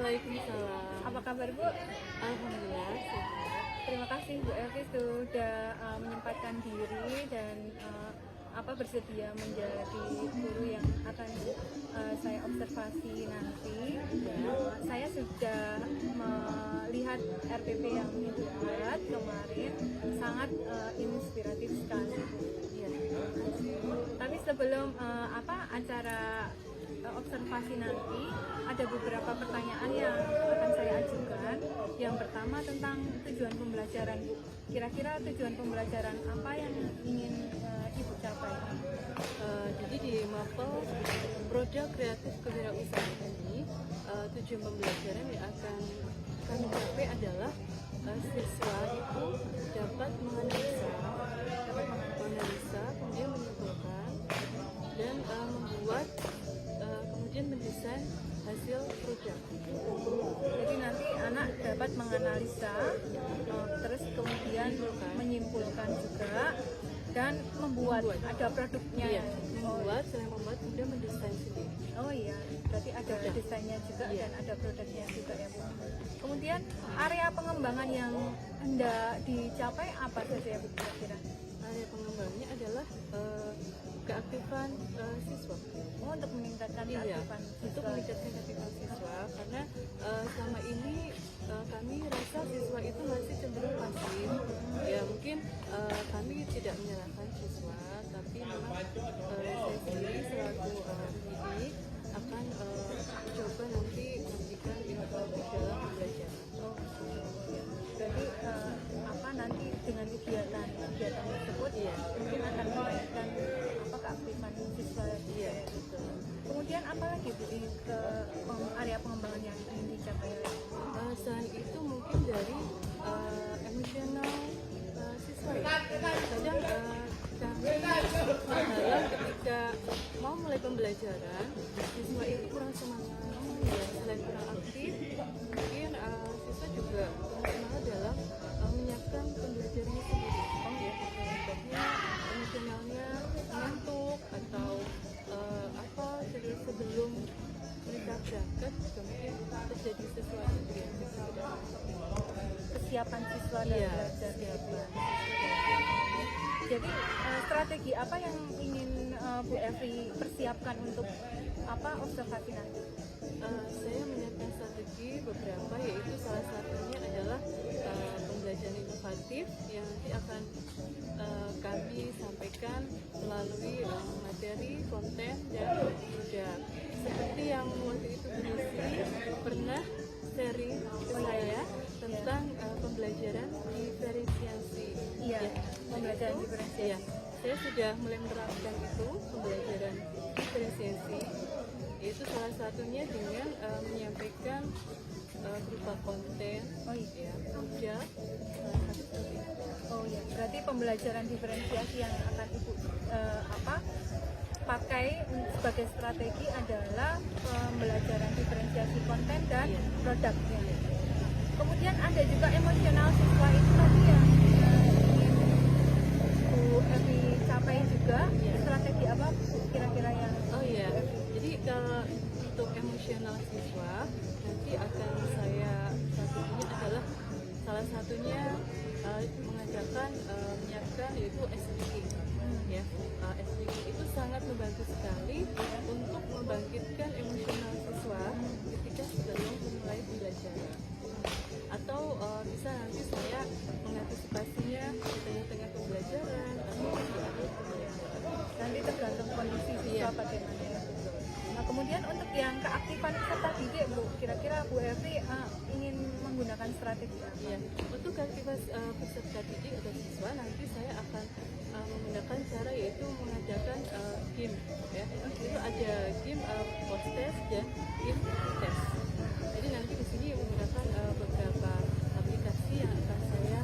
Waalaikumsalam. Apa kabar Bu? Alhamdulillah sehat. Terima kasih Bu Elvi sudah menyempatkan diri dan bersedia menjadi guru yang akan saya observasi nanti. Saya sudah melihat RPP yang dibuat kemarin, sangat inspiratif sekali. Iya. Tapi sebelum acara observasi nanti, ada beberapa pertanyaan yang akan saya ajukan. Yang pertama tentang tujuan pembelajaran Bu. Kira-kira tujuan pembelajaran apa yang ingin Ibu capai? Jadi di Mapel Produk Kreatif Kewirausahaan ini tujuan pembelajaran yang akan kami capai adalah siswa itu dapat menganalisa, kemudian menyimpulkan dan membuat kemudian mendesain hasil produk. Jadi nanti anak dapat menganalisa, terus kemudian menyimpulkan juga dan membuat ada produknya. Iya, selain membuat kemudian mendesain sendiri. Oh iya, berarti ada desainnya juga dan ada produknya juga ya Bu. Kemudian area pengembangan yang hendak dicapai apa saja ya Bu kira-kira? Area pengembangannya adalah keaktifan siswa. Oh, untuk meningkatkan keaktifan untuk siswa. meningkatkan keaktifan siswa karena selama ini kami rasa siswa itu masih cenderung pasif. Ya mungkin kami tidak menyalahkan siswa, tapi memang saya sendiri selaku pendidik akan coba nanti memberikan inovasi dalam belajar. Oh, berarti nanti dengan kegiatan tersebut mungkin akan menaikkan keaktifan siswa. Iya, betul. Kemudian apa lagi Bu ke area pengembangan yang ingin dicapai? Selain itu mungkin dari emosional siswa ya. Kadang kami ketika mau mulai pembelajaran siswa itu kurang semangat ya, selain kurang aktif mungkin siswa juga kurang semangat dalam menyiapkan pembelajarannya sendiri. Ya, sebabnya emosionalnya ngantuk atau sebelum mereka berangkat juga mungkin terjadi sesuatu yang Kesiapan siswa dan belajar. Jadi strategi apa yang ingin Bu Evi persiapkan untuk observasi nanti? Saya menyiapkan strategi beberapa, yaitu salah satunya adalah pembelajaran inovatif yang nanti akan kami sampaikan melalui materi, konten, dan produk. Seperti yang waktu itu Bu Desi pernah sharing ke saya tentang pembelajaran diferensiasi. Iya, pembelajaran diferensiasi. Iya, saya sudah mulai menerapkan itu pembelajaran diferensiasi. Itu salah satunya dengan menyampaikan berupa konten, produk, Oh ya, berarti pembelajaran diferensiasi yang akan Ibu pakai sebagai strategi adalah pembelajaran diferensiasi konten dan produknya. Kemudian ada juga emosional siswa itu tadi yang ingin Bu Evi capai juga. Strategi apa kira-kira yang? Oh iya, jadi kalau untuk emosional siswa nanti akan saya strateginya adalah salah satunya mengajarkan menyiapkan yaitu speaking. Ya, speaking itu sangat membantu sekali untuk membangkitkan emosional siswa ketika sebelum memulai pembelajaran. Atau bisa nanti saya mengantisipasinya di tengah-tengah pembelajaran atau di akhir pembelajaran. Nanti tergantung kondisi siswa bagaimana. Nah, kemudian untuk yang keaktifan peserta didik Bu, kira-kira Bu Evi ingin menggunakan strategi apa? Ya, untuk aktivitas peserta didik atau siswa nanti saya akan menggunakan cara yaitu mengadakan game ya. Itu ada game post test dan game test. Jadi nanti di sini menggunakan beberapa aplikasi yang akan saya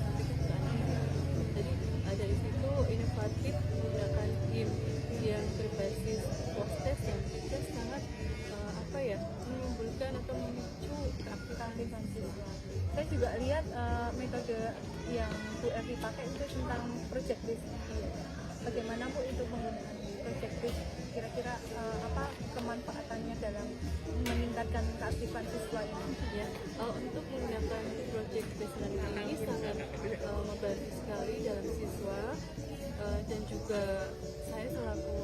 sampaikan ke anak. Jadi ada di situ inovatif menggunakan game yang berbasis post test dan test sangat menimbulkan atau memicu keaktifan siswa. Saya juga lihat metode yang Bu Evi pakai itu tentang project based. Bagaimana Bu itu penggunaan project based? Kira-kira apa kemanfaatannya dalam meningkatkan meningkatkan keaktifan siswa ini? Ya, untuk menggunakan project based learning ini sangat membantu sekali dalam siswa dan juga saya selaku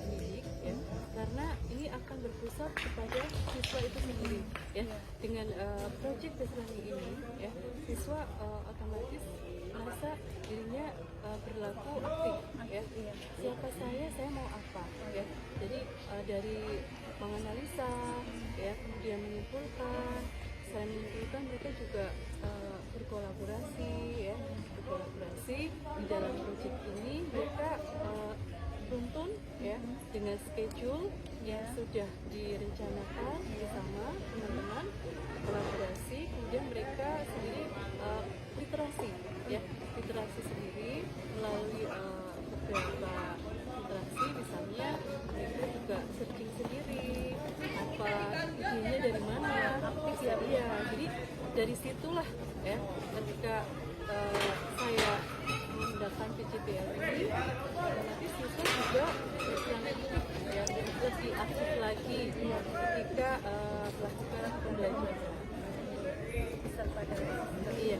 pendidik ya, karena ini akan berpusat kepada siswa itu sendiri ya. Dengan project based learning ini ya, siswa otomatis merasa dirinya berlaku aktif ya. Siapa saya mau apa ya. Jadi dari menganalisa ya, kemudian menyimpulkan. Selain menyimpulkan, mereka juga berkolaborasi ya, di dalam proyek ini. Mereka runtun ya dengan schedule yang sudah direncanakan bersama teman-teman, kolaborasi. Kemudian mereka sendiri literasi ya, literasi sendiri melalui beberapa literasi, misalnya mereka juga searching sendiri apa idenya dari mana, ya. Jadi dari situlah ya, ketika saya menggunakan PJBL ini, nanti siswa juga yang aktif ya, lebih aktif lagi ketika melakukan pembelajaran. Iya.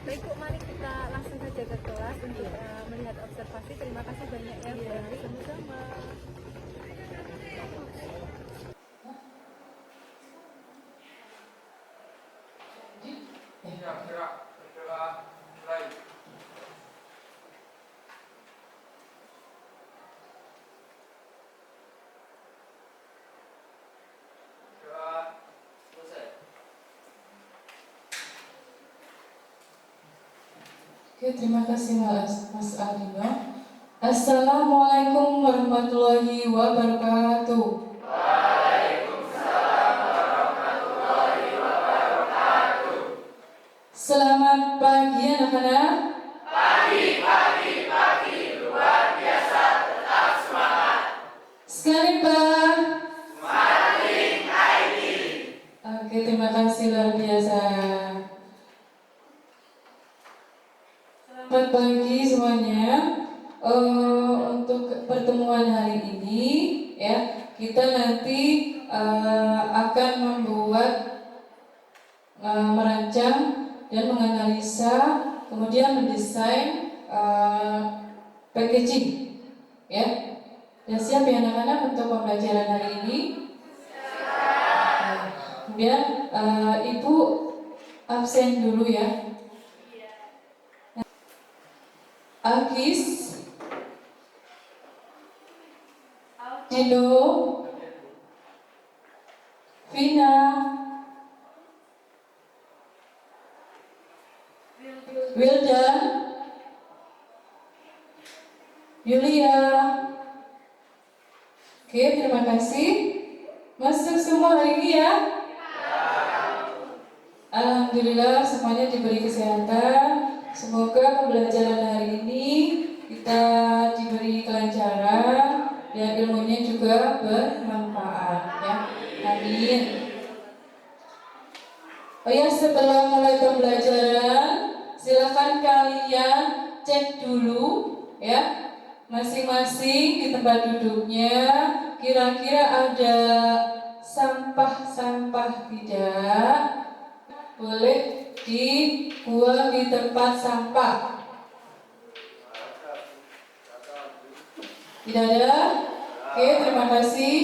Baik Bu, mari kita langsung saja ke kelas untuk melihat observasi. Terima kasih banyak ya Bu. Sama-sama. Gerak, berdoa, mulai. Doa, selesai. Oke, terima kasih Mas Aldino. Assalamualaikum warahmatullahi wabarakatuh. Waalaikumsalam warahmatullahi wabarakatuh. Selamat pagi anak-anak. Pagi, luar biasa, tetap semangat. Sekali Pak. Smartling ID. Oke, terima kasih luar biasa. Selamat pagi semuanya. Untuk pertemuan hari ini ya, kita nanti akan membuat merancang dan menganalisa, kemudian mendesain packaging ya. Dan siap ya anak-anak untuk pembelajaran hari ini? Siap. Kemudian Ibu absen dulu ya. Agis, Dino, Vina, Wildan, Yulia. Oke, terima kasih. Masuk semua hari ini ya. Alhamdulillah semuanya diberi kesehatan. Semoga pembelajaran hari ini kita diberi kelancaran dan ilmunya juga bermanfaat ya. Amin. Oh ya, setelah mulai pembelajaran, silakan kalian cek dulu ya, masing-masing di tempat duduknya kira-kira ada sampah-sampah tidak, boleh dibuang di tempat sampah. Tidak ada? Oke, terima kasih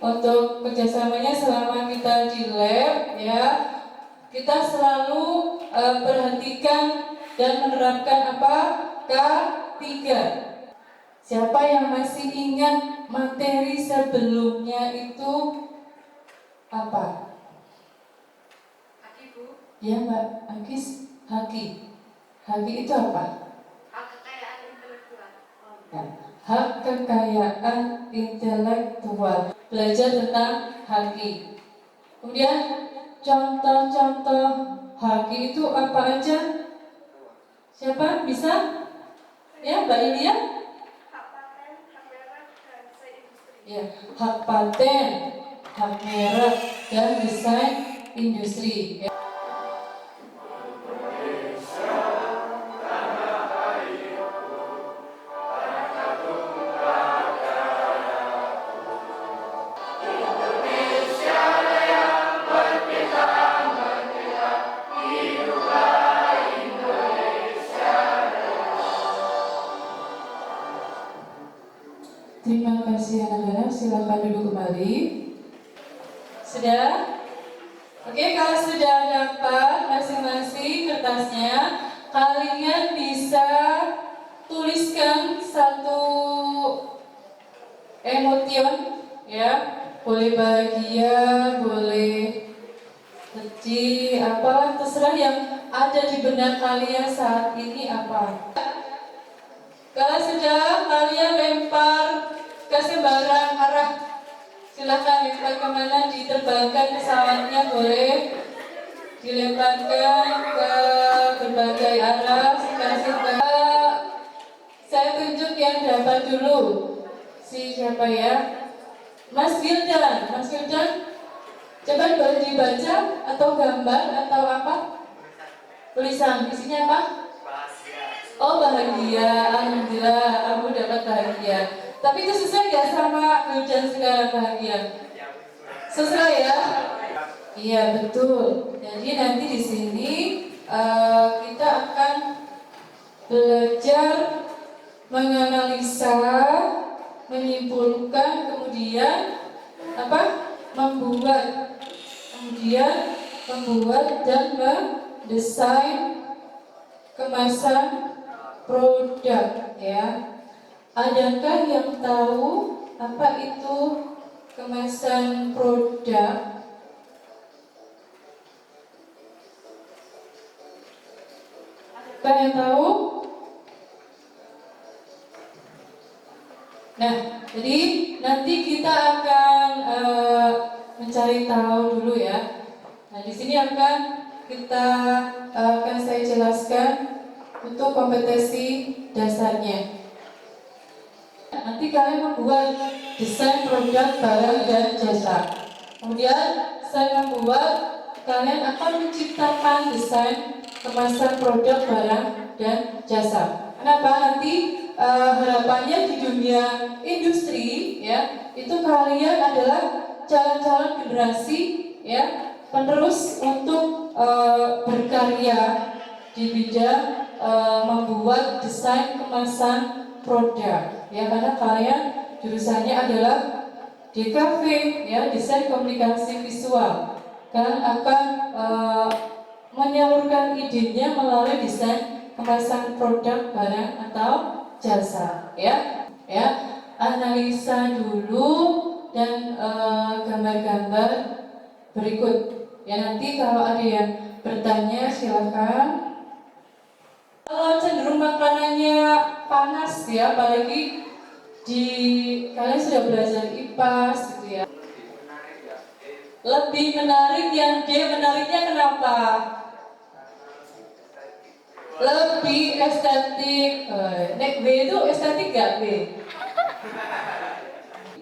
untuk kerjasamanya selama kita di lab ya. Kita selalu perhatikan dan menerapkan apa? K3. Siapa yang masih ingat materi sebelumnya itu apa? Ya Mbak Agis, haki. Haki itu apa? Hak kekayaan intelektual. Ya, hak kekayaan intelektual. Belajar tentang haki. Kemudian contoh-contoh haki itu apa aja? Siapa bisa? Ya Mbak Ilya? Hak paten, hak merek, dan desain industri. Ya, hak paten, hak merek, dan desain industri. Ya. Indonesia Terima kasih anak-anak, silakan duduk kembali. Sudah? Oke, kalau sudah dapat masing-masing kertasnya, kalian bisa tuliskan satu emotion, ya. Boleh bahagia, boleh sedih, apalah terserah yang ada di benak kalian saat ini apa. Kalau sudah, kalian lempar ke sembarang arah. Silahkan lempar kemana, diterbangkan pesawatnya, boleh dilemparkan ke berbagai arah. Saya tunjuk yang dapat dulu. Siapa ya? Mas Gildan. Mas Gildan, coba boleh dibaca atau gambar atau apa? Tulisan, isinya apa? Oh, bahagia, alhamdulillah, aku dapat bahagia. Tapi itu sesuai gak sama Gildan sekarang bahagia? Sesuai ya? Iya, betul. Jadi nanti di sini kita akan belajar menganalisa, menyimpulkan, kemudian apa? Membuat dan mendesain kemasan produk, ya. Adakah yang tahu apa itu kemasan produk? Adakah yang tahu? Nah, jadi nanti kita akan mencari tahu dulu ya. Nah, di sini akan saya jelaskan untuk kompetensi dasarnya. Nanti kalian membuat desain produk barang dan jasa. Kemudian saya membuat, kalian akan menciptakan desain kemasan produk barang dan jasa. Kenapa? Nanti harapannya di dunia industri, ya, itu kalian adalah calon-calon generasi, ya, penerus untuk berkarya di bidang membuat desain kemasan produk, ya, karena kalian jurusannya adalah DKV, ya, desain komunikasi visual. Kalian akan menyalurkan idenya melalui desain kemasan produk barang atau jasa, ya, analisa dulu dan gambar-gambar berikut, ya. Nanti kalau ada yang bertanya silakan. Kalau cenderung makanannya panas, ya, apalagi kalian sudah belajar IPAS gitu ya. Lebih menarik yang D, menariknya kenapa? Lebih estetik. Nek B itu estetik gak B?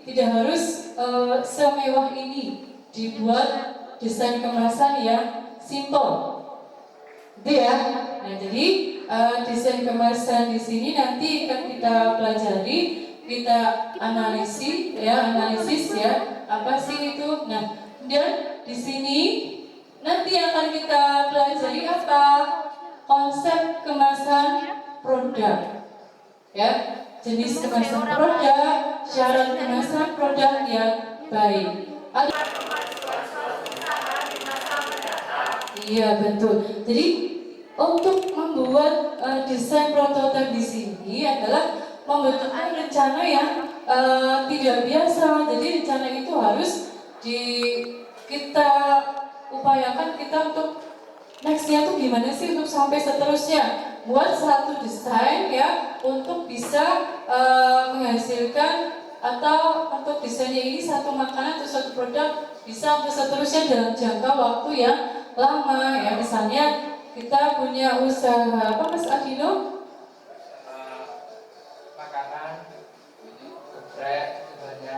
Tidak harus semewah ini, dibuat desain kemasan yang simple. Itu ya. Nah, jadi desain kemasan di sini nanti akan kita pelajari, kita analisis ya, apa sih itu. Nah, kemudian di sini nanti akan kita pelajari apa? Konsep kemasan produk, ya, jenis kemasan produk, syarat kemasan produk yang baik. Iya, betul. Jadi untuk membuat desain prototipe di sini adalah membutuhkan rencana yang tidak biasa. Jadi rencana itu harus kita upayakan kita untuk nextnya tuh gimana sih untuk sampai seterusnya, buat satu desain, ya, untuk bisa menghasilkan atau untuk desainnya ini satu makanan atau satu produk bisa untuk seterusnya dalam jangka waktu yang lama, ya. Misalnya kita punya usaha apa, Mas Adino? Makanan, geprek, contohnya.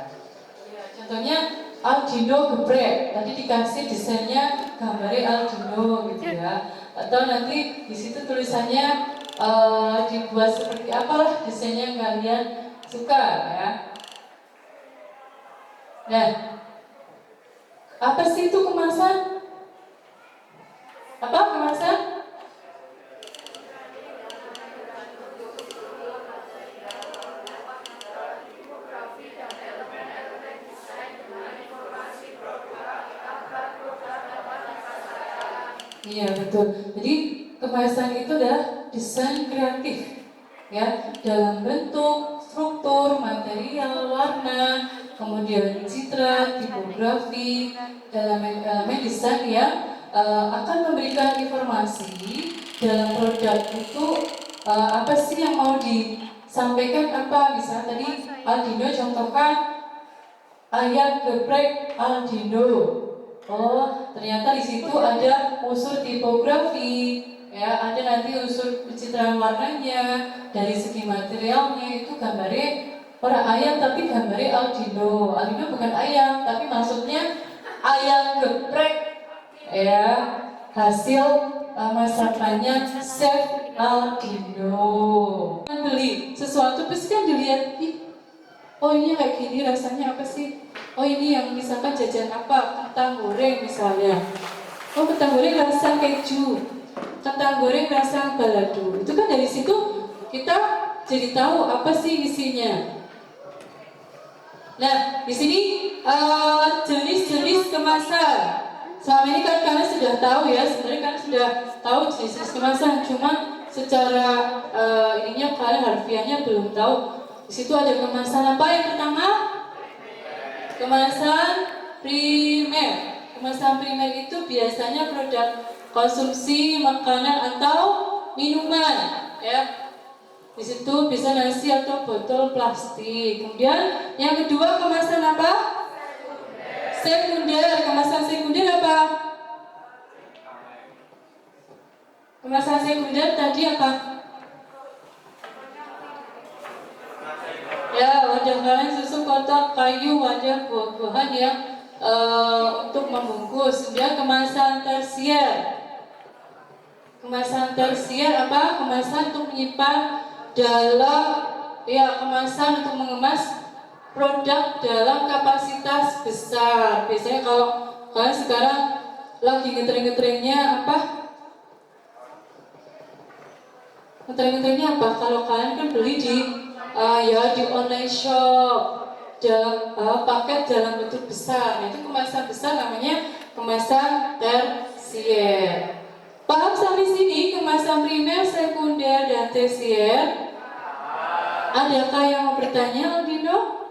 Ya, contohnya Aldino geprek, tadi dikasih desainnya gambarnya Aldino gitu ya. Atau nanti di situ tulisannya dibuat seperti apalah desainnya yang kalian suka, ya. Nah, apa sih itu kemasan? Apa kemasan? Iya betul. Jadi kemasan itu adalah desain kreatif, ya, dalam bentuk, struktur, material, warna, kemudian citra, tipografi, elemen-elemen desain yang akan memberikan informasi dalam produk itu apa sih yang mau disampaikan apa. Misalnya tadi Aldino contohkan ayat geprek Aldino. Oh, ternyata di situ ada unsur tipografi, ya, ada nanti unsur pencitraan warnanya, dari segi materialnya itu gambarnya orang ayam tapi gambarnya Aldino. Aldino bukan ayam, tapi maksudnya ayam geprek, ya, hasil masakannya Chef Aldino. Beli sesuatu pasti kan dilihat, ih, oh ini kayak gini rasanya apa sih? Oh ini yang misalkan jajan apa? Kentang goreng misalnya. Oh kentang goreng rasa keju, kentang goreng rasa balado. Itu kan dari situ kita jadi tahu apa sih isinya. Nah di sini jenis-jenis kemasan. Selama ini kan kalian sudah tahu ya, sebenarnya kalian sudah tahu jenis-jenis kemasan. Cuma secara ininya kalian harfiahnya belum tahu. Di situ ada kemasan apa yang pertama? Kemasan primer. Kemasan primer itu biasanya produk konsumsi makanan atau minuman, ya. Di situ bisa nasi atau botol plastik. Kemudian yang kedua kemasan apa? Sekunder. Kemasan sekunder apa? Kemasan sekunder tadi apa? Ya, wadah kalian susu, kotak, kayu, wadah buah-buahan yang untuk membungkus. Kemudian kemasan tersier. Kemasan tersier apa? Kemasan untuk menyimpan dalam, ya, kemasan untuk mengemas produk dalam kapasitas besar. Biasanya kalau kalian sekarang lagi ngetren-ngetrennya apa? Ngetren-ngetrennya apa? Kalau kalian kan beli di ya di online shop dalam paket dalam bentuk besar. Nah, itu kemasan besar namanya kemasan tersier. Paham sampai sini kemasan primer, sekunder, dan tersier? Adakah yang mau bertanya, Aldino?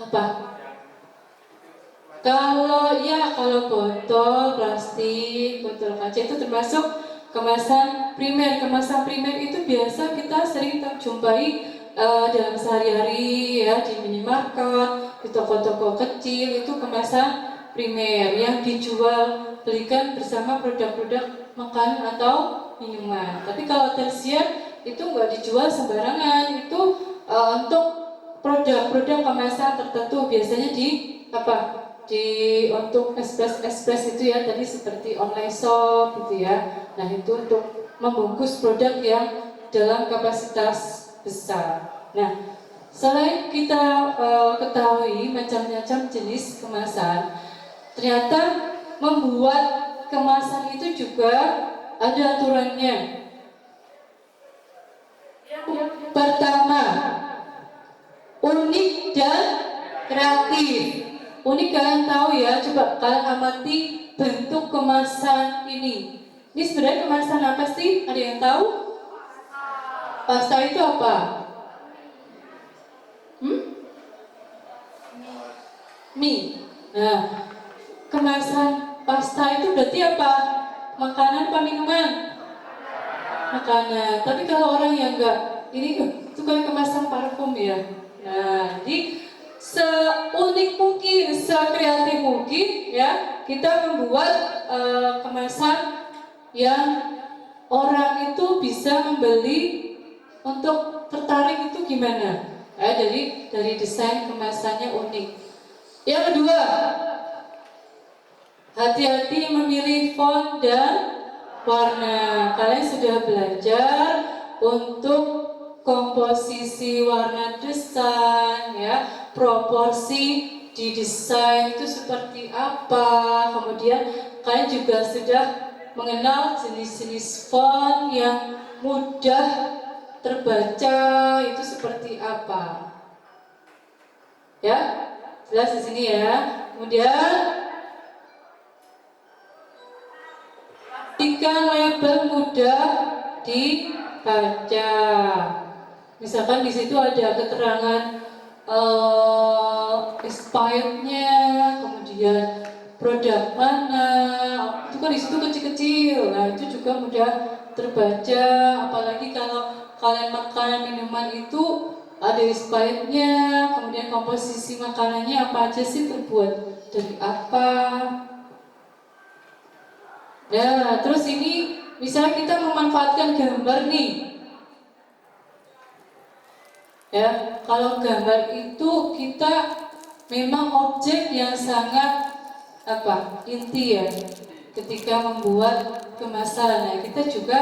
Apa? Kalau botol plastik, botol kaca itu termasuk kemasan primer. Kemasan primer itu biasa kita sering jumpai dalam sehari-hari, ya, di minimarket, di toko-toko kecil. Itu kemasan primer yang dijual belikan bersama produk-produk makanan atau minuman. Tapi kalau tersier itu nggak dijual sembarangan. Itu untuk produk-produk kemasan tertentu, biasanya di apa? Untuk ekspres itu ya, tadi seperti online shop gitu ya. Nah itu untuk membungkus produk yang dalam kapasitas besar. Nah selain kita ketahui macam-macam jenis kemasan, ternyata membuat kemasan itu juga ada aturannya. Pertama, unik dan kreatif. Unik kalian tahu ya, coba kalian amati bentuk kemasan ini. Ini sebenarnya kemasan apa sih? Ada yang tahu? Pasta itu apa? Mie. Nah, kemasan pasta itu berarti apa? Makanan apa minuman? Makanan. Tapi kalau orang yang enggak, ini suka kemasan parfum ya. Nah, jadi seunik mungkin, sekreatif mungkin ya, kita membuat kemasan yang orang itu bisa membeli untuk tertarik. Itu gimana? Dari desain kemasannya unik. Yang kedua, hati-hati memilih font dan warna. Kalian sudah belajar untuk komposisi warna desain, ya, proporsi di desain itu seperti apa. Kemudian kalian juga sudah mengenal jenis-jenis font yang mudah terbaca itu seperti apa. Ya, jelas di sini ya. Kemudian pastikan label mudah dibaca. Misalkan di situ ada keterangan expirednya, kemudian produk mana, itu kan di situ kecil-kecil. Nah itu juga mudah terbaca. Apalagi kalau kalian makan minuman itu ada expirednya, kemudian komposisi makanannya apa aja sih, terbuat dari apa. Ya, terus ini misalnya kita memanfaatkan gambar nih. Ya, kalau gambar itu kita memang objek yang sangat inti ya ketika membuat kemasan. Nah, kita juga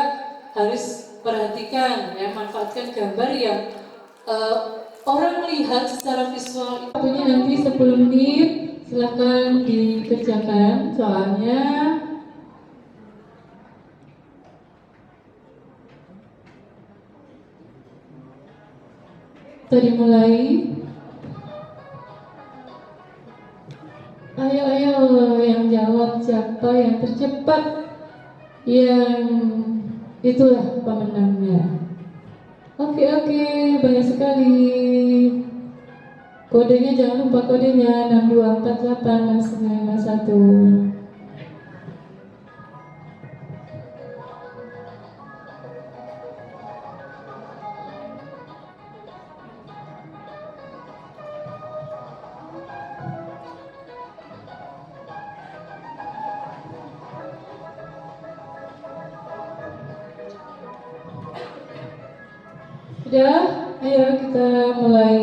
harus perhatikan ya, manfaatkan gambar yang orang melihat secara visual. Waktunya nanti 10 menit, silakan dikerjakan soalnya. Kita dimulai. Ayo yang jawab siapa yang tercepat, yang itulah pemenangnya. Oke, banyak sekali. Kodenya jangan lupa, kodenya 6248 Sudah, ayo kita mulai.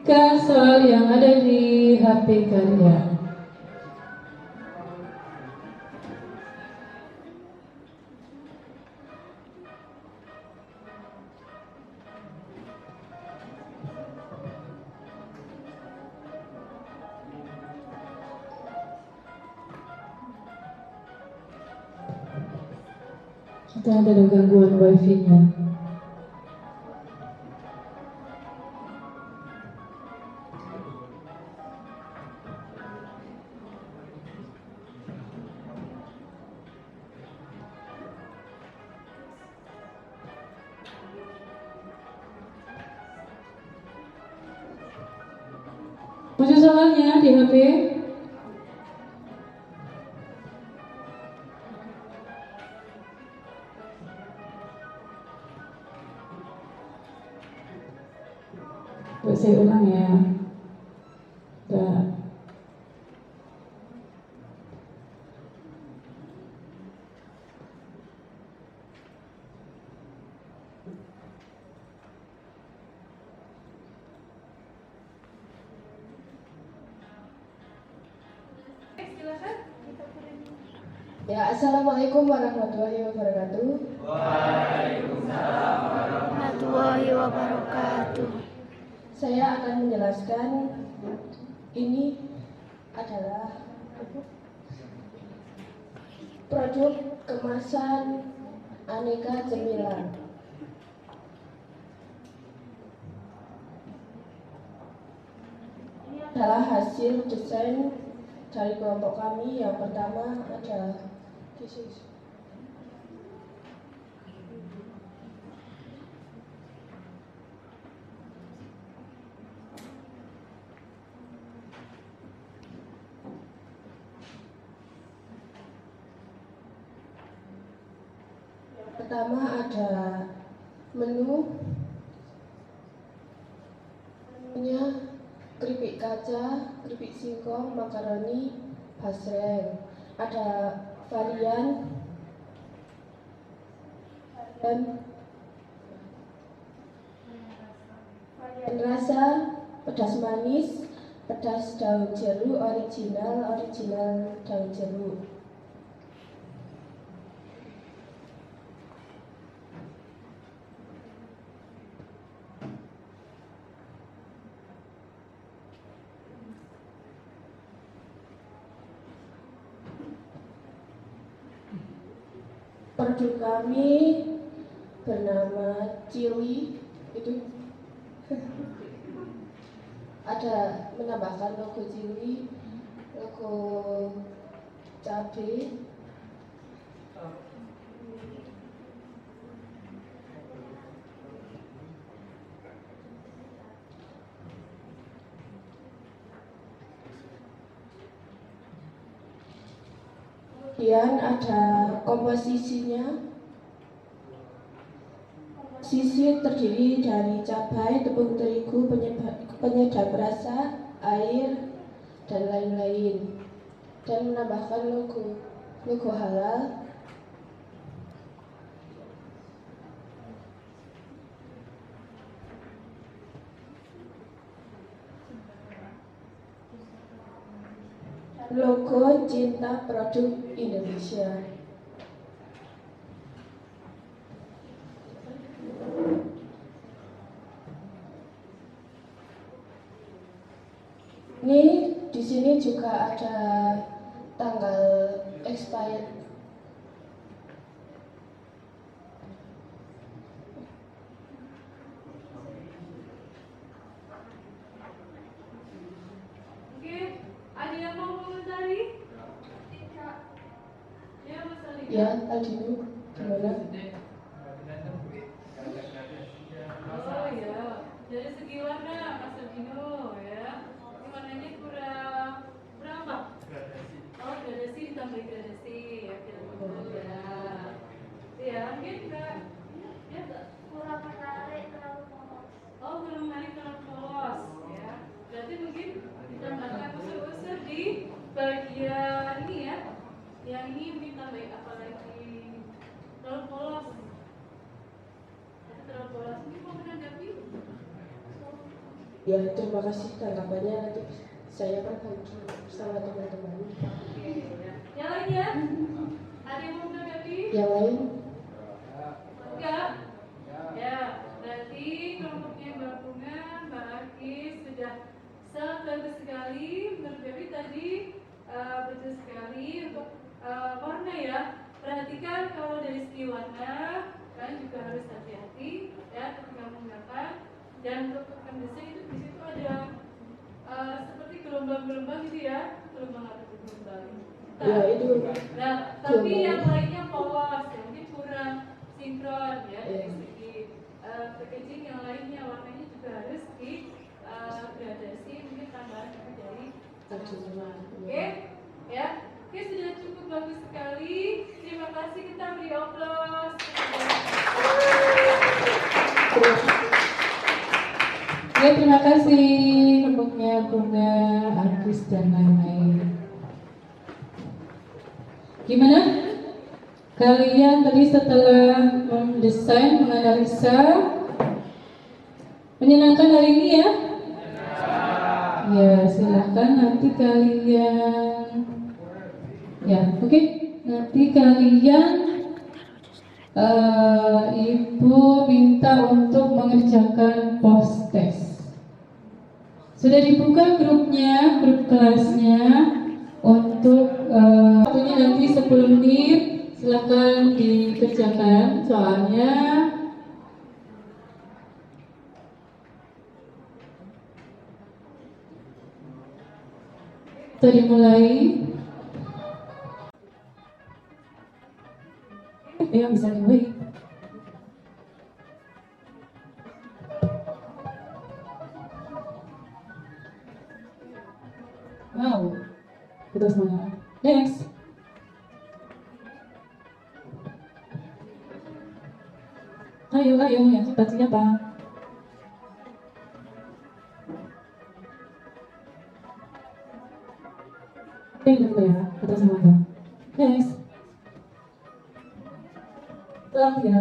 Ke soal yang ada di HP kalian. Kita ada gangguan wifi-nya. Muncul soalnya di HP. Saya ulang ya. Ya, assalamualaikum warahmatullahi wabarakatuh. Waalaikumsalam warahmatullahi wabarakatuh. Saya akan menjelaskan, ini adalah produk kemasan aneka cemilan. Ini adalah hasil desain dari kelompok kami. Yang pertama adalah pertama ada menunya keripik kaca, keripik singkong, makaroni, basreng. Ada varian rasa pedas manis, pedas daun jeruk, original daun jeruk. Produk kami bernama Chili, itu ada menambahkan logo cili, logo cabai, kemudian ada komposisinya. Sisi terdiri dari cabai, tepung terigu, penyedap rasa, air, dan lain-lain. Dan menambahkan logo halal. Logo Cinta Produk Indonesia. Ini di sini juga ada tanggal expired. Oke, ada yang mau komentari? Ya, Mas Ali. Ya, Aldino, gimana? Oh ya, dari segi warna Mas Aldino ya, ini warnanya kurang apa? Oh, gradasi ditambah gradasi ya, kira-kira ya. Ya, mungkin enggak. Ya, Kurang menarik, terlalu polos. oh kurang menarik, terlalu polos ya. Berarti mungkin ditambahkan unsur-unsur di bagian ini ya. Yang ini mungkin tambahin apa lagi? Terlalu polos. Terlalu polos. Mungkin mau menanggapi? Ya, terima kasih tanggapannya, nanti saya berbagi bersama teman-teman. Oke, ya. Yang lain ya? Ada yang mau menanggapi? Yang lain? Enggak? Ya, berarti kelompoknya Mbak Bunga, Mbak Akis sudah sangat bagus sekali. Menurut Baby tadi betul sekali untuk warna ya. Perhatikan kalau dari segi warna, kan juga harus hati-hati ya ketika menggunakan. Dan untuk desain itu di situ ada seperti gelombang-gelombang gitu ya, gelombang atau gelombang. Ya, itu. Nah, tapi yang lainnya polos, ya mungkin kurang sinkron ya dari segi packaging. Yang lainnya warnanya juga harus di gradasi, mungkin tambahan dari teman-teman. Oke, ya. Oke, sudah cukup bagus sekali. Terima kasih, kita beri aplaus. Oke, terima kasih kelompoknya Bunga, Akis, dan lain-lain. Gimana? Kalian tadi setelah mendesain, menganalisa, menyenangkan hari ini ya? Ya, silahkan nanti kalian. Ya, oke. Nanti kalian Ibu minta untuk mengerjakan post test. Sudah dibuka grupnya, grup kelasnya untuk waktunya nanti 10 menit. Silahkan dikerjakan soalnya. Kita dimulai. Yang bisa dimulai. Wow, betul semua. Next. Ayo, yang cepat siapa? Betul ya, betul semuanya. Next. Selamat ya.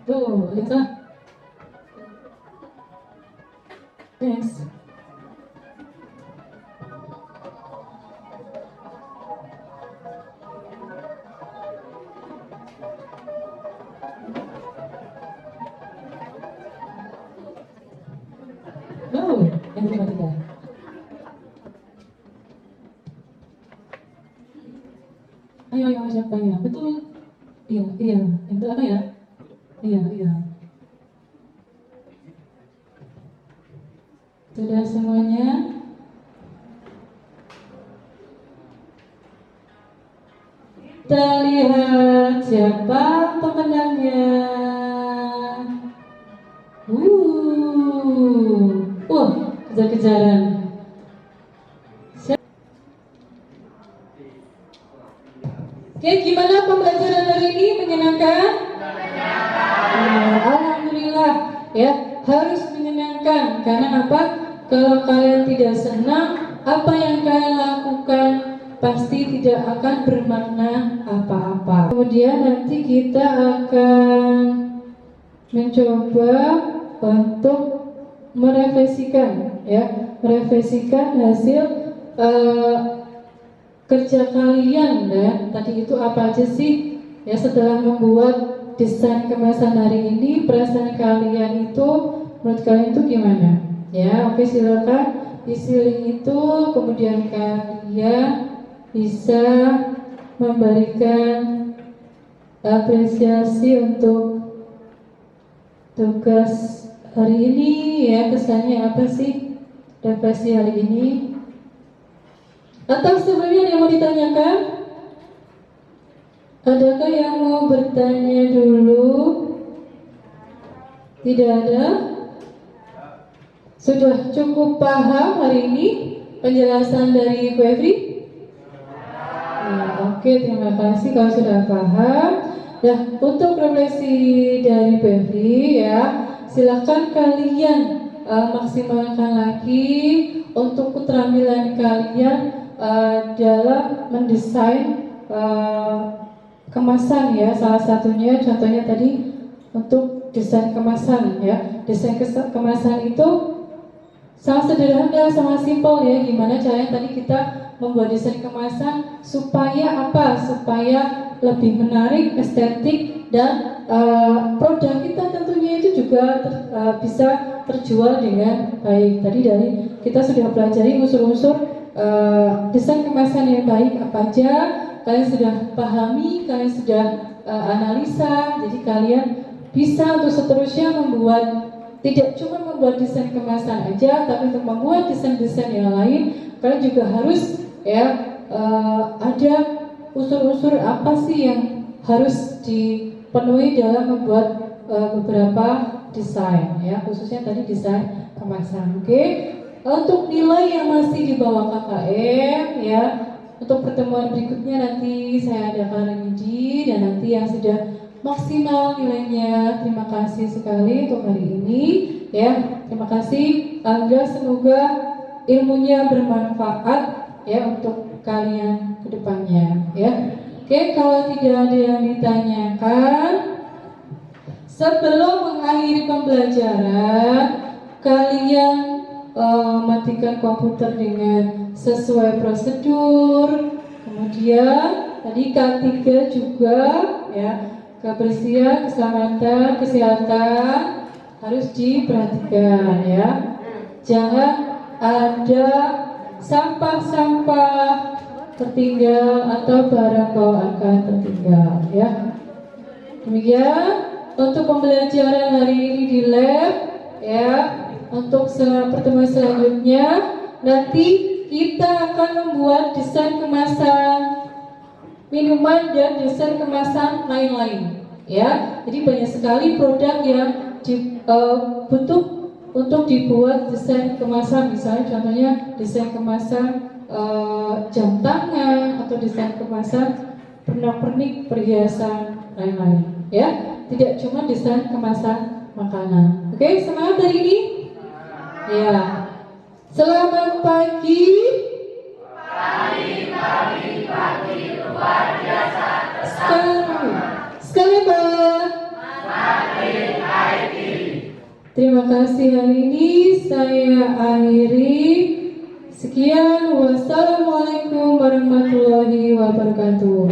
Tuh, lihat lah. Next. Oh, yang kedua. siapa ya? Betul? Iya, iya. Yang apa ya? Iya, iya. Sudah semuanya? Kita lihat siapa pemenangnya. Wah, kejar-kejaran. Oke, gimana pembelajaran hari ini? Menyenangkan? Alhamdulillah, ya harus menyenangkan. Karena apa? Kalau kalian tidak senang, apa yang kalian lakukan pasti tidak akan bermakna apa-apa. Kemudian nanti kita akan mencoba untuk merefleksikan, ya, merefleksikan hasil kerja kalian, ya. Tadi itu apa aja sih? Ya, setelah membuat desain kemasan hari ini, perasaan kalian itu, menurut kalian itu gimana? Ya, oke, silakan isi link itu, kemudian kalian bisa memberikan apresiasi untuk tugas hari ini, ya, kesannya apa sih refleksi hari ini? Atau sebelumnya yang mau ditanyakan? Adakah yang mau bertanya dulu? Tidak ada? Sudah cukup paham hari ini penjelasan dari Bu Evri? Ya, oke, terima kasih kalau sudah paham. Ya, untuk refleksi dari Bu Evri, ya, silakan kalian maksimalkan lagi untuk keterampilan kalian dalam mendesain kemasan, ya. Salah satunya contohnya tadi untuk desain kemasan, ya. Desain kemasan itu sangat sederhana, sangat simpel, ya. Gimana caranya tadi kita membuat desain kemasan supaya apa? Supaya lebih menarik, estetik, dan produk kita tentunya itu juga bisa terjual dengan baik. Tadi dari kita sudah pelajari unsur-unsur desain kemasan yang baik apa aja, kalian sudah pahami, kalian sudah analisa, jadi kalian bisa untuk seterusnya membuat, tidak cuma membuat desain kemasan aja, tapi untuk membuat desain-desain yang lain, kalian juga harus, ya, ada unsur-unsur apa sih yang harus dipenuhi dalam membuat beberapa desain, ya, khususnya tadi desain kemasan. Oke. Untuk nilai yang masih di bawah KKM, ya, untuk pertemuan berikutnya nanti saya adakan remedi, dan nanti yang sudah maksimal nilainya, terima kasih sekali untuk hari ini, ya. Terima kasih. Semoga ilmunya bermanfaat, ya, untuk kalian ke depannya, ya. Oke, kalau tidak ada yang ditanyakan, sebelum mengakhiri pembelajaran, kalian matikan komputer dengan sesuai prosedur. Kemudian tadi K3 juga, ya, kebersihan, keselamatan, kesehatan harus diperhatikan, ya. Jangan ada sampah-sampah tertinggal atau barang bawaan akan tertinggal, ya. Demikian untuk pembelajaran hari ini di lab, ya. Untuk pertemuan selanjutnya nanti kita akan membuat desain kemasan minuman dan desain kemasan lain-lain, ya. Jadi banyak sekali produk yang butuh untuk dibuat desain kemasan, misalnya contohnya desain kemasan jam tangan atau desain kemasan pernak-pernik perhiasan lain-lain, ya. Tidak cuma desain kemasan makanan. Oke, semangat hari ini. Ya, selamat pagi. Pagi luar biasa. Sekali lagi. Terima kasih hari ini saya akhiri. Sekian, wassalamualaikum warahmatullahi wabarakatuh.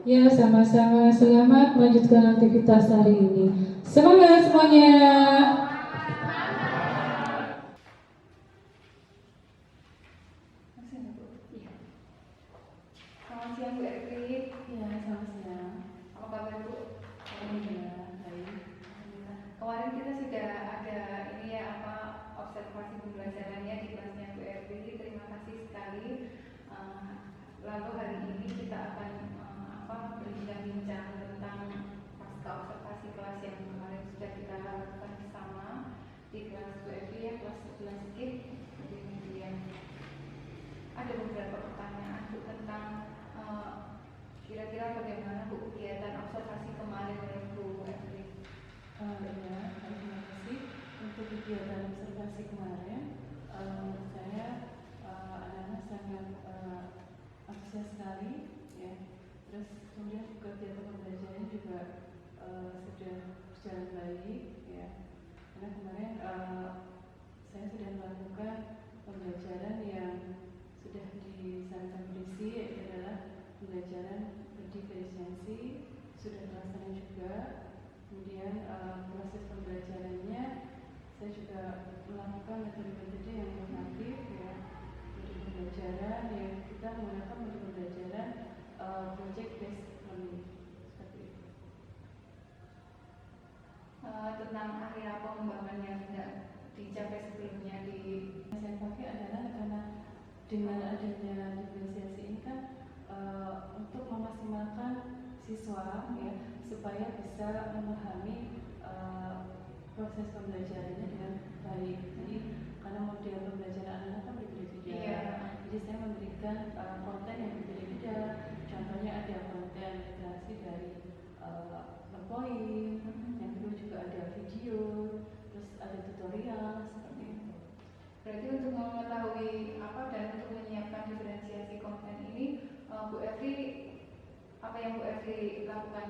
Ya, sama-sama. Selamat melanjutkan aktivitas hari ini. Semangat semuanya. siswa ya, supaya bisa memahami proses pembelajarannya dengan baik. Jadi karena model pembelajaran anak kan berbeda-beda, jadi saya memberikan konten yang berbeda-beda. Contohnya ada konten literasi dari PowerPoint, yang kedua juga ada video, terus ada tutorial seperti itu. Berarti untuk mengetahui dan untuk menyiapkan diferensiasi konten ini, Bu Evri, apa yang Bu Evri lakukan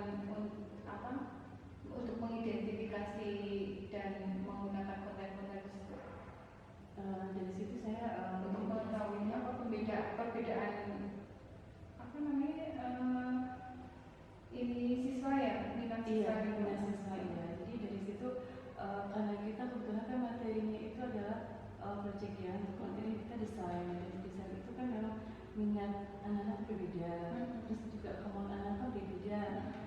untuk mengidentifikasi dan menggunakan konten-konten tersebut? Dari situ saya Untuk mengetahui perbedaan ini siswa ya, minat siswa iya, di minat siswa ya. Jadi dari situ karena kita kebetulan kan materinya itu adalah project ya, konten kita desain. Dan desain itu kan memang minat anak-anak berbeda, terus juga kemauan anak-anak berbeda.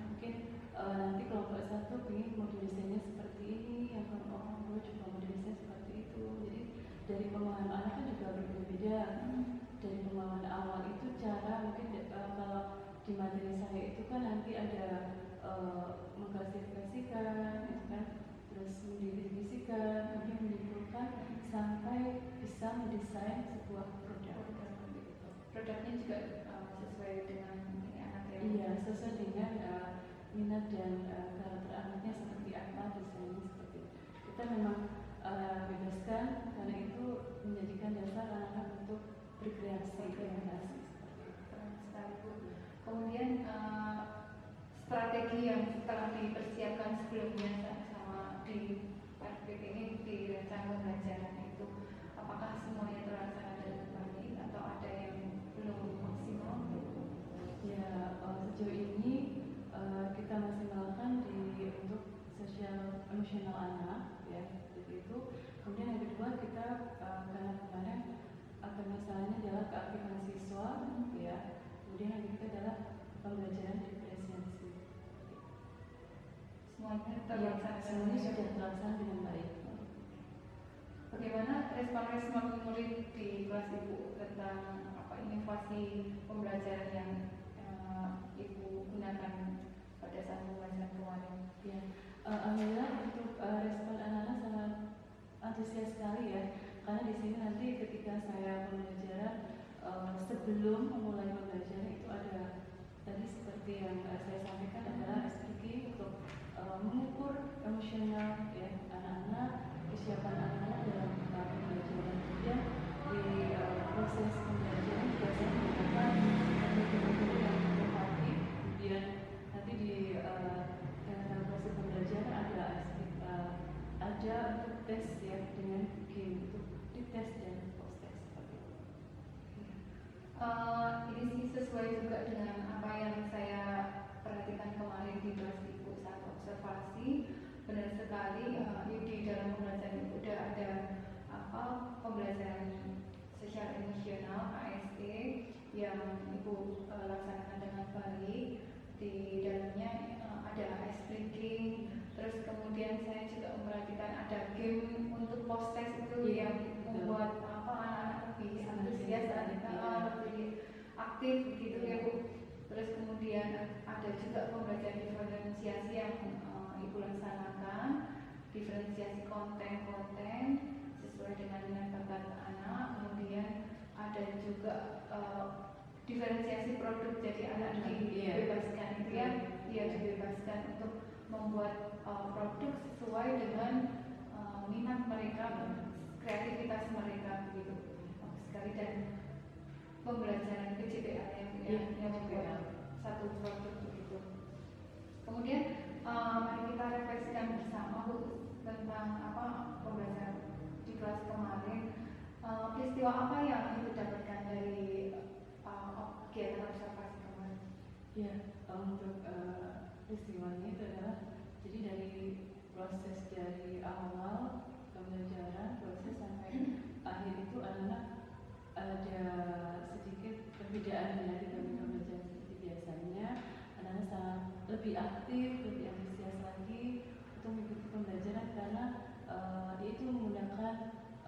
Mungkin nanti kelompok satu ingin model desainnya seperti ini, yang kelompok kedua juga model desain seperti itu. Jadi dari pemahaman anak kan juga berbeda-beda. Dari pemahaman awal itu cara mungkin kalau di materi saya itu kan nanti ada mengklasifikasikan, itu kan, terus mendefinisikan, kemudian menyimpulkan sampai bisa mendesain sebuah produk. Produknya juga sesuai dengan anak ya? Iya, sesuai dengan minat dan karakter anaknya seperti apa, desainnya seperti itu. Kita memang bebaskan karena itu menjadikan dasar anak-anak untuk berkreasi, kreasi seperti itu. Keren sekali, Bu. Kemudian strategi yang telah dipersiapkan sebelumnya sama di RPP ini, di rencana pembelajaran itu, apakah semuanya terlaksana dengan baik atau ada yang belum maksimal? Ya, sejauh ini kita masih melakukan untuk sosial emosional anak ya, seperti itu. Kemudian yang kedua kita karena kemarin masalahnya adalah keaktifan siswa ya. Kemudian yang ketiga adalah pembelajaran diferensiasi. Semuanya Ya, terlaksana. semuanya sudah terlaksana dengan baik. Bagaimana respon murid di kelas Ibu tentang inovasi pembelajaran yang Ibu gunakan pada saat pembelajaran kemarin? Ya, alhamdulillah untuk respon anak-anak sangat antusias sekali ya. Karena di sini nanti ketika saya pembelajaran sebelum memulai pembelajaran itu ada tadi seperti yang saya sampaikan adalah SPG untuk mengukur emosional ya anak-anak, kesiapan anak-anak dalam pembelajaran. Kemudian di proses pembelajaran juga saya menggunakan metode yang inovatif. Kemudian nanti di dalam proses pembelajaran ada untuk tes ya dengan game untuk dites dan post-tes seperti itu. Ini sih sesuai juga dengan apa yang saya perhatikan kemarin di kelas Ibu saat observasi. Benar sekali di dalam pembelajaran Ibu ada pembelajaran sosial emosional ASE yang Ibu laksanakan dengan baik. Di dalamnya ada ice breaking, terus kemudian saya juga memperhatikan ada game untuk post-test itu yang membuat anak-anak lebih antusias, lebih aktif begitu ya Bu. Terus kemudian ada juga pembelajaran diferensiasi yang Ibu laksanakan, diferensiasi konten-konten sesuai dengan minat bakat anak. Kemudian ada juga diferensiasi produk, jadi anak dibebaskan itu ya, dia dibebaskan untuk membuat produk sesuai dengan minat mereka, kreativitas mereka begitu. Bagus sekali. Dan pembelajaran PJPA yang membuat satu produk begitu. Kemudian mari kita refleksikan bersama Bu tentang pembelajaran di kelas kemarin. Peristiwa apa yang Ibu dapatkan dari kegiatan observasi kemarin? Ya, untuk peristiwanya itu adalah jadi dari proses dari awal pembelajaran proses sampai akhir itu anak-anak ada sedikit perbedaan ya dibanding pembelajaran seperti biasanya. Anak-anak sangat lebih aktif, lebih antusias lagi untuk mengikuti pembelajaran karena dia itu menggunakan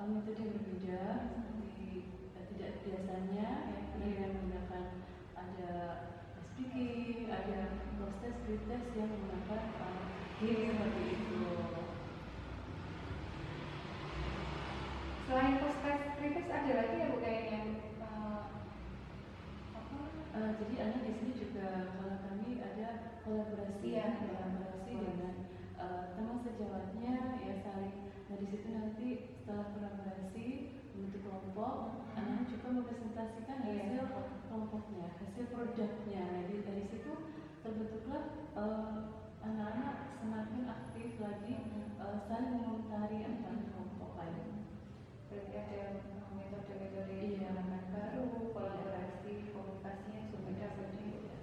metode yang berbeda seperti tidak biasanya ya, dengan menggunakan ada speaking, ada post proses pretest yang menggunakan game seperti itu. Selain proses kritis ada lagi ya Bu kayaknya Jadi anak di sini juga kalau kami ada kolaborasi Iya. kolaborasi dengan teman sejawatnya ya saling. Nah di situ nanti setelah kolaborasi bentuk kelompok, anak juga mempresentasikan hasil kelompoknya, hasil produknya. Jadi dari situ terbentuklah anak-anak semakin aktif lagi saling mengomentari antar kelompok lain. berarti ada metode-metode Iya. penerapan baru, kolaborasi, komunikasinya sudah seperti itu.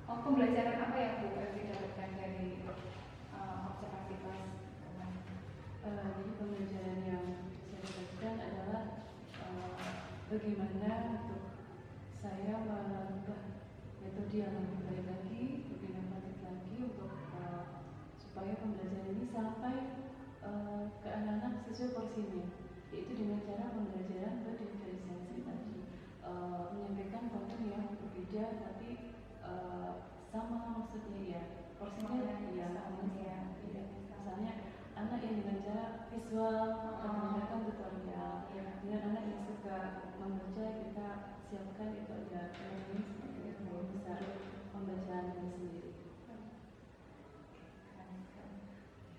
Pembelajaran apa yang Bu Elvi dapatkan dari observasi kelas kemarin? Jadi pembelajaran yang saya dapatkan adalah bagaimana untuk saya merubah metode yang lebih baik lagi, lebih inovatif lagi untuk supaya pembelajaran ini sampai ke anak-anak sesuai porsinya, yaitu dengan cara pembelajaran berdiferensiasi tadi, menyampaikan konten yang berbeda tapi sama maksudnya ya, porsinya ya sama ya. Misalnya anak yang dengan cara visual akan menggunakan tutorial, dengan anak yang suka membaca kita siapkan itu ada ini seperti itu, bisa pembacaan sendiri.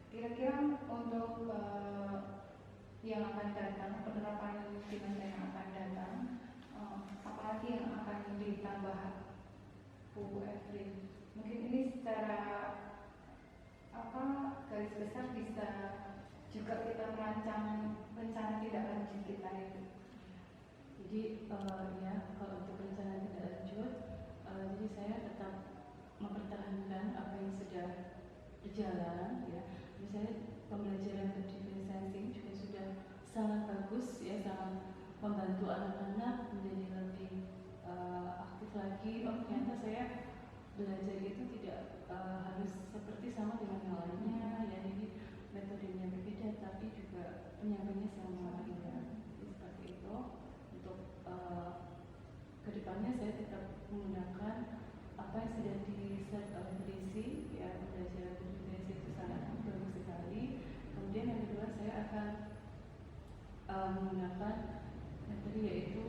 Kira-kira untuk yang akan datang, penerapan di masa yang akan datang, apalagi yang akan ditambah Bu Elvi? Mungkin ini secara garis besar bisa juga kita merancang rencana tidak lanjut kita itu. Jadi ya kalau untuk rencana tidak lanjut, jadi saya tetap mempertahankan apa yang sudah berjalan ya. Misalnya pembelajaran berdiferensiasi juga sudah sangat bagus ya, sangat membantu anak-anak menjadi lebih aktif lagi. Oh ternyata saya belajar itu tidak harus seperti sama dengan yang lainnya ya, jadi metodenya berbeda tapi juga penyampaiannya sama ya. Jadi seperti itu. Untuk kedepannya saya tetap menggunakan apa yang sudah di-set oleh Desi ya, pembelajaran berdiferensiasi itu sangat bagus sekali. Kemudian yang kedua saya akan menggunakan metode yaitu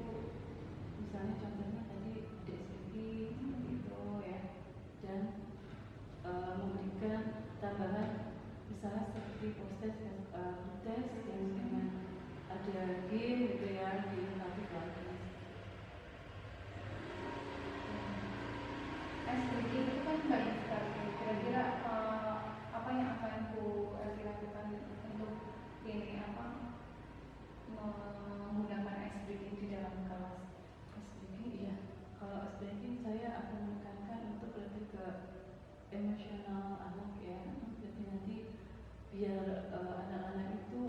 misalnya contohnya tadi DSPP itu ya, dan memberikan tambahan misalnya seperti post-test yang dengan ada game gitu ya, di inovatif lagi. SDG itu kan banyak sekali. Kira-kira apa yang akan Bu Elvi lakukan untuk ini menggunakan SDG di dalam kelas? SDG iya, kalau SDG saya akan menekankan untuk lebih ke emosional anak ya. Jadi nanti biar anak-anak itu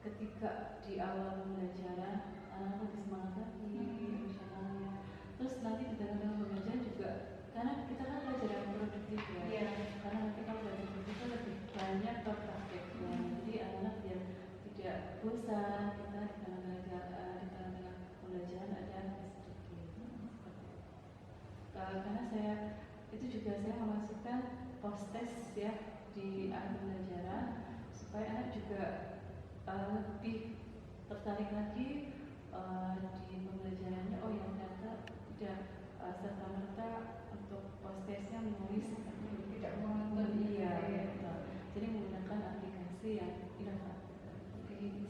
ketika di awal pembelajaran anak lebih semangat lagi emosionalnya. Terus nanti di dalam pembelajaran juga, karena kita kan pelajaran produktif ya. Iya. Karena nanti kalau belajar produktif kan lebih banyak prakteknya. Jadi anak-anak biar tidak bosan kita di tengah-tengah pembelajaran ada SDG. Karena saya itu juga saya memasukkan post-test ya di akhir pembelajaran supaya anak juga lebih tertarik lagi di pembelajarannya. Oh yang ternyata tidak serta-merta untuk post-testnya menulis Tidak menonton. iya betul. Jadi menggunakan aplikasi yang inovatif.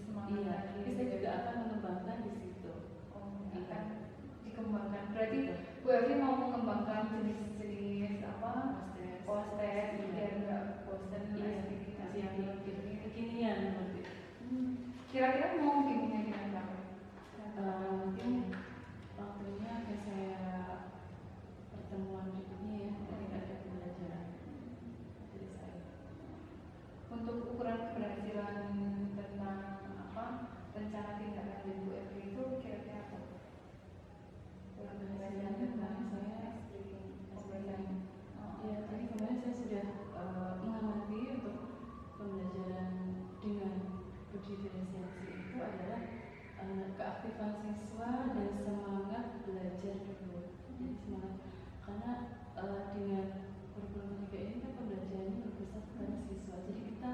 Semangat Iya, lagi. kita juga akan mengembangkan di situ. Akan dikembangkan. Berarti Bu Elvi mau mengembangkan jenis-jenis post-test biar nggak bosan Iya, kasih yang lebih kekinian lebih. Kira-kira mau bimbingan dengan berapa? Mungkin waktunya akan saya pertemuan berikutnya ya, dari ada pembelajaran dari saya. Untuk ukuran keberhasilan tentang rencana tindak lanjut Bu Elvi itu kira-kira apa? Keberhasilan kemarin saya pembelajaran. ya tadi kemarin saya sudah mengamati untuk pembelajaran dengan berdiferensiasi itu adalah keaktifan siswa dan semangat belajar dulu. Jadi semangat karena dengan kurikulum 3 ini kan pembelajarannya berpusat kepada siswa. Jadi kita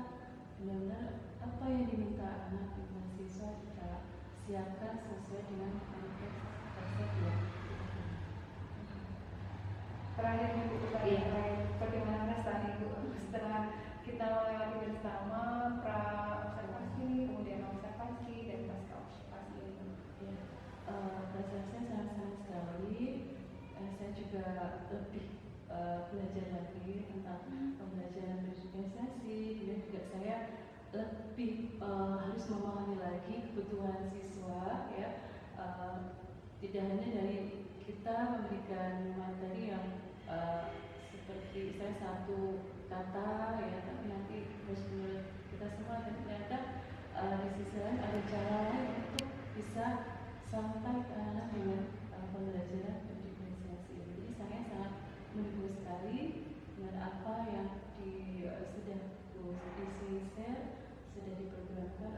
benar-benar apa yang diminta anak mahasiswa kita siapkan sesuai dengan konteks tersebut. Terakhir Ibu, bagaimana perasaan Ibu setelah kita melewati bersama pra observasi, kemudian observasi dan pasca observasi ini? Ya, perasaan saya sangat senang sekali. Saya juga lebih belajar lagi tentang pembelajaran berdisosiasi. Kemudian juga saya lebih harus memahami lagi kebutuhan siswa, ya. Tidak hanya dari kita memberikan materi yang seperti saya satu kata, ya, tapi nanti harus menurut kita semua, dan ternyata di sisi lain ada cara lain untuk bisa sampai ke anak dengan pembelajaran berdiferensiasi. Jadi saya sangat mendukung sekali dengan apa yang sudah di share, sudah diprogramkan